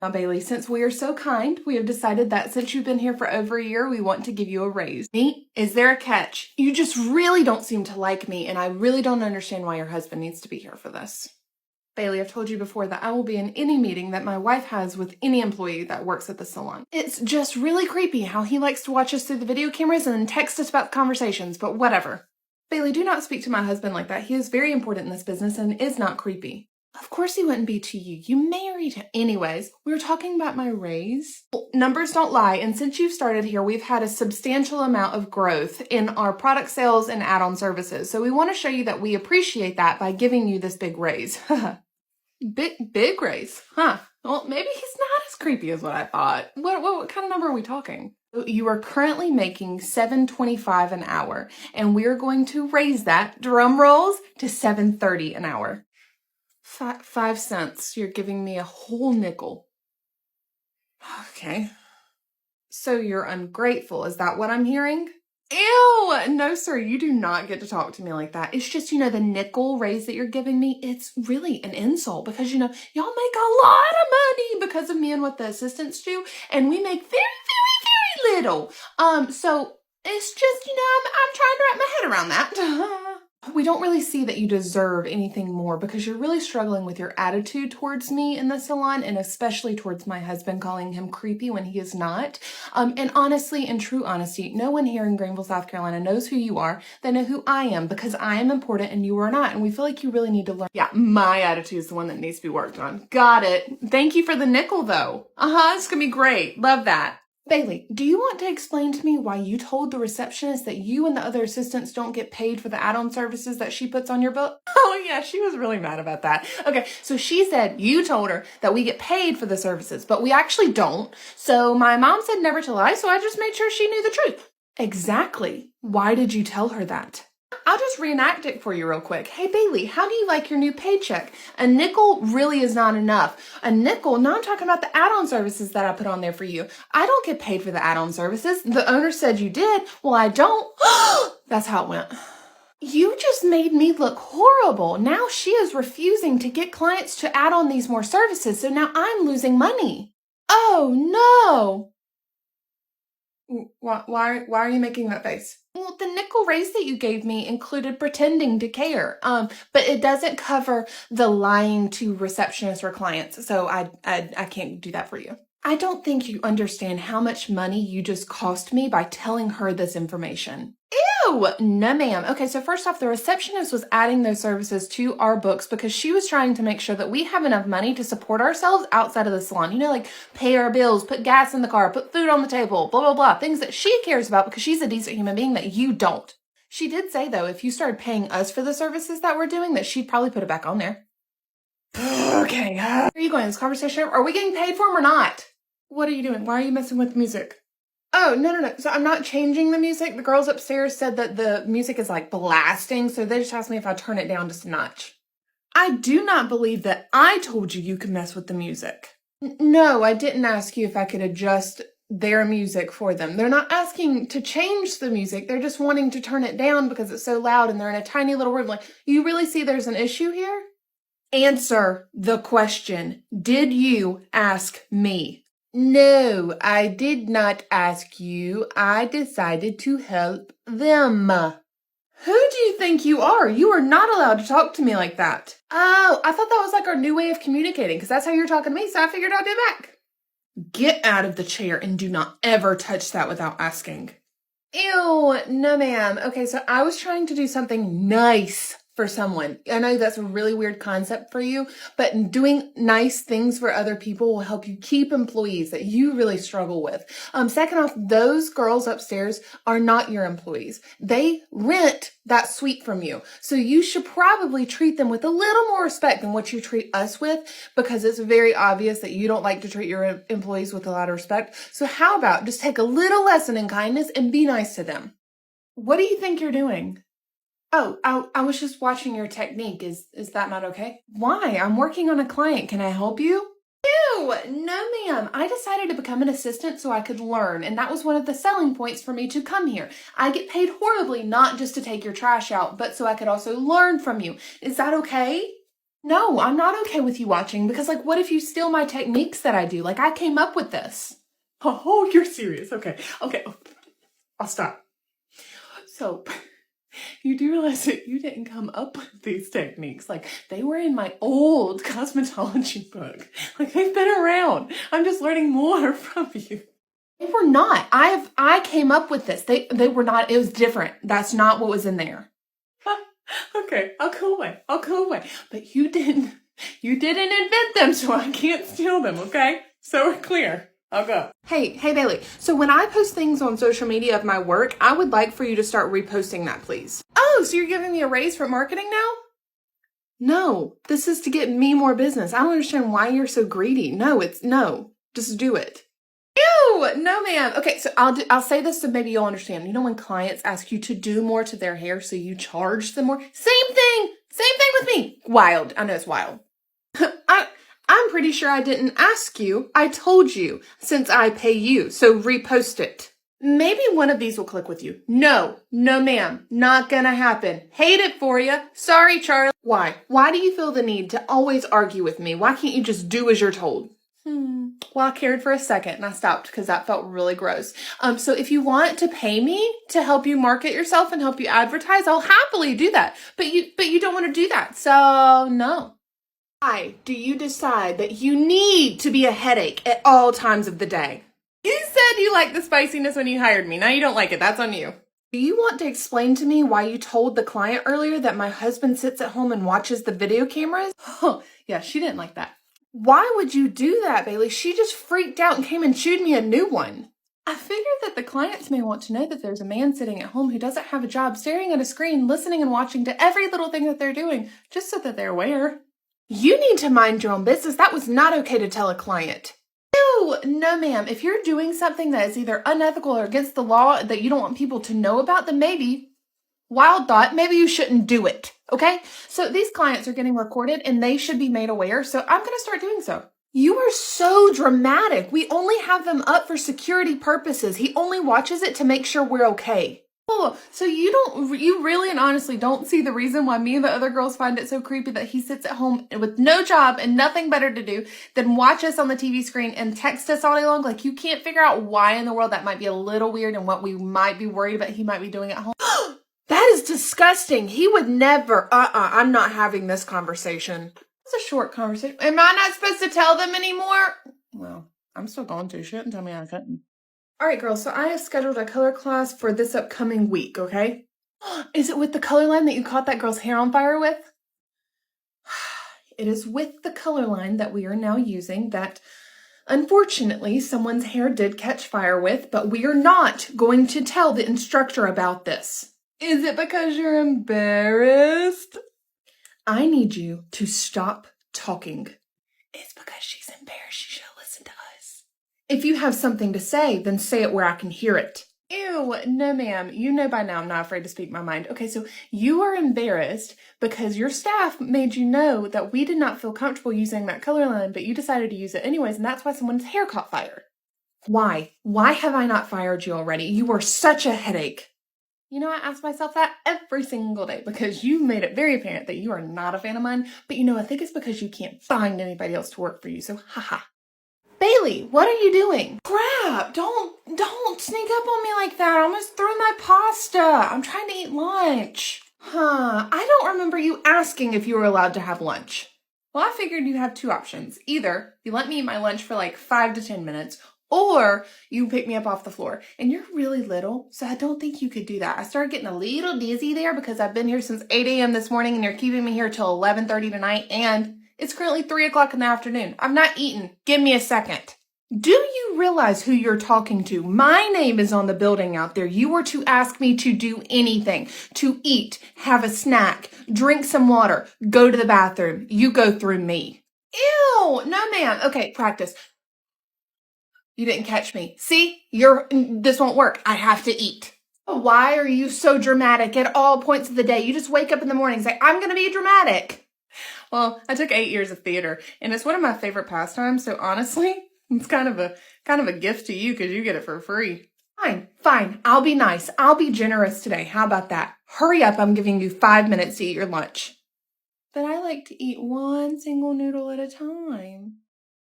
Now, Bailey, since we are so kind, we have decided that since you've been here for over a year, we want to give you a raise. Me, is there a catch? You just really don't seem to like me, and I really don't understand why your husband needs to be here for this. Bailey, I've told you before that I will be in any meeting that my wife has with any employee that works at the salon. It's just really creepy how he likes to watch us through the video cameras and then text us about the conversations, but whatever. Bailey, do not speak to my husband like that. He is very important in this business and is not creepy. Of course he wouldn't be to you. You married him. Anyways, we were talking about my raise. Well, numbers don't lie, and since you've started here, we've had a substantial amount of growth in our product sales and add-on services. So we want to show you that we appreciate that by giving you this big raise. Big raise, huh? Well, maybe he's not as creepy as what I thought. What kind of number are we talking? You are currently making $7.25 an hour, and we are going to raise that, drum rolls, to $7.30 an hour. 5 cents. You're giving me a whole nickel. Okay. So you're ungrateful. Is that what I'm hearing? Ew! No, sir, you do not get to talk to me like that. It's just, the nickel raise that you're giving me, it's really an insult because, y'all make a lot of money because of me and what the assistants do, and we make very, very, very little. So it's just, I'm trying to wrap my head around that. We don't really see that you deserve anything more because you're really struggling with your attitude towards me in the salon, and especially towards my husband, calling him creepy when he is not. And honestly, in true honesty, no one here in Greenville, South Carolina knows who you are. They know who I am because I am important and you are not. And we feel like you really need to learn. Yeah, my attitude is the one that needs to be worked on. Got it. Thank you for the nickel though. It's gonna be great. Love that. Bailey, do you want to explain to me why you told the receptionist that you and the other assistants don't get paid for the add-on services that she puts on your book? Oh yeah, she was really mad about that. Okay, so she said you told her that we get paid for the services, but we actually don't. So my mom said never to lie, so I just made sure she knew the truth. Exactly. Why did you tell her that? I'll just reenact it for you real quick. Hey, Bailey, how do you like your new paycheck? A nickel really is not enough. A nickel? No, I'm talking about the add-on services that I put on there for you. I don't get paid for the add-on services. The owner said you did. Well, I don't. That's how it went. You just made me look horrible. Now she is refusing to get clients to add on these more services, so now I'm losing money. Oh, no. Why are you making that face? Well, the nickel raise that you gave me included pretending to care, but it doesn't cover the lying to receptionists or clients, so I can't do that for you. I don't think you understand how much money you just cost me by telling her this information. Ew! No, ma'am. Okay, so first off, the receptionist was adding those services to our books because she was trying to make sure that we have enough money to support ourselves outside of the salon. Like pay our bills, put gas in the car, put food on the table, blah, blah, blah. Things that she cares about because she's a decent human being that you don't. She did say, though, if you started paying us for the services that we're doing, that she'd probably put it back on there. Okay, where are you going? This conversation? Are we getting paid for them or not? What are you doing? Why are you messing with music? Oh, no. So I'm not changing the music. The girls upstairs said that the music is like blasting, so they just asked me if I turn it down just a notch. I do not believe that I told you you could mess with the music. No, I didn't ask you if I could adjust their music for them. They're not asking to change the music. They're just wanting to turn it down because it's so loud and they're in a tiny little room. Like, you really see there's an issue here? Answer the question. Did you ask me? No, I did not ask you. I decided to help them. Who do you think you are? You are not allowed to talk to me like that. Oh, I thought that was like our new way of communicating because that's how you're talking to me, so I figured I'd do it back. Get out of the chair and do not ever touch that without asking. Ew, no ma'am. Okay, so I was trying to do something nice for someone. I know that's a really weird concept for you, but doing nice things for other people will help you keep employees that you really struggle with. Second off, those girls upstairs are not your employees. They rent that suite from you. So you should probably treat them with a little more respect than what you treat us with, because it's very obvious that you don't like to treat your employees with a lot of respect. So how about just take a little lesson in kindness and be nice to them? What do you think you're doing? Oh, I was just watching your technique. Is that not okay? Why? I'm working on a client. Can I help you? Ew, no ma'am. I decided to become an assistant so I could learn, and that was one of the selling points for me to come here. I get paid horribly not just to take your trash out, but so I could also learn from you. Is that okay? No, I'm not okay with you watching because, like, what if you steal my techniques that I do? Like, I came up with this. Oh, you're serious. Okay. I'll stop. So, you do realize that you didn't come up with these techniques. Like, they were in my old cosmetology book. Like, they've been around. I'm just learning more from you. They were not. I came up with this. They were not. It was different. That's not what was in there. Okay, I'll go away. But you didn't invent them, so I can't steal them, okay? So we're clear. I'll go. Hey, Bailey. So when I post things on social media of my work, I would like for you to start reposting that, please. Oh, so you're giving me a raise for marketing now? No, this is to get me more business. I don't understand why you're so greedy. No, just do it. Ew, no ma'am. Okay, so I'll say this so maybe you'll understand. You know when clients ask you to do more to their hair so you charge them more? Same thing with me. Wild. I know it's wild. I'm pretty sure I didn't ask you. I told you since I pay you. So repost it. Maybe one of these will click with you. No ma'am. Not gonna happen. Hate it for you. Sorry, Charlie. Why? Why do you feel the need to always argue with me? Why can't you just do as you're told? Well, I cared for a second and I stopped because that felt really gross. So if you want to pay me to help you market yourself and help you advertise, I'll happily do that. But you don't want to do that. So no. Why do you decide that you need to be a headache at all times of the day? You said you liked the spiciness when you hired me. Now you don't like it. That's on you. Do you want to explain to me why you told the client earlier that my husband sits at home and watches the video cameras? Oh, yeah, she didn't like that. Why would you do that, Bailey? She just freaked out and came and chewed me a new one. I figured that the clients may want to know that there's a man sitting at home who doesn't have a job, staring at a screen, listening and watching to every little thing that they're doing, just so that they're aware. You need to mind your own business. That was not okay to tell a client. Ew, no ma'am. If you're doing something that is either unethical or against the law that you don't want people to know about, then maybe, wild thought, maybe you shouldn't do it. Okay? So these clients are getting recorded and they should be made aware. So I'm going to start doing so. You are so dramatic. We only have them up for security purposes. He only watches it to make sure we're okay. Oh, so you really and honestly don't see the reason why me and the other girls find it so creepy that he sits at home with no job and nothing better to do than watch us on the TV screen and text us all day long? Like, you can't figure out why in the world that might be a little weird and what we might be worried about he might be doing at home. That is disgusting. He would never. I'm not having this conversation. It's a short conversation. Am I not supposed to tell them anymore? Well, I'm still going to. She didn't tell me I couldn't. All right, girls. So I have scheduled a color class for this upcoming week, okay? Is it with the color line that you caught that girl's hair on fire with? It is with the color line that we are now using that, unfortunately, someone's hair did catch fire with, but we are not going to tell the instructor about this. Is it because you're embarrassed? I need you to stop talking. It's because she's embarrassed. She should listen to us. If you have something to say, then say it where I can hear it. Ew, no ma'am. You know by now I'm not afraid to speak my mind. Okay, so you are embarrassed because your staff made you know that we did not feel comfortable using that color line, but you decided to use it anyways, and that's why someone's hair caught fire. Why? Why have I not fired you already? You are such a headache. You know, I ask myself that every single day because you made it very apparent that you are not a fan of mine. But you know, I think it's because you can't find anybody else to work for you. So, haha. Bailey, what are you doing? Crap, don't sneak up on me like that. I almost threw my pasta. I'm trying to eat lunch. I don't remember you asking if you were allowed to have lunch. Well, I figured you'd have two options. Either you let me eat my lunch for like 5 to 10 minutes, or you pick me up off the floor. And you're really little, so I don't think you could do that. I started getting a little dizzy there because I've been here since 8 a.m. this morning and you're keeping me here till 11:30 tonight, and it's currently 3 o'clock in the afternoon. I'm not eating. Give me a second. Do you realize who you're talking to? My name is on the building out there. You were to ask me to do anything, to eat, have a snack, drink some water, go to the bathroom. You go through me. Ew, no ma'am. Okay, practice. You didn't catch me. See, this won't work. I have to eat. Why are you so dramatic at all points of the day? You just wake up in the morning and say, I'm going to be dramatic. Well, I took 8 years of theater and it's one of my favorite pastimes. So honestly, it's kind of a gift to you because you get it for free. Fine. I'll be nice. I'll be generous today. How about that? Hurry up. I'm giving you 5 minutes to eat your lunch. But I like to eat one single noodle at a time.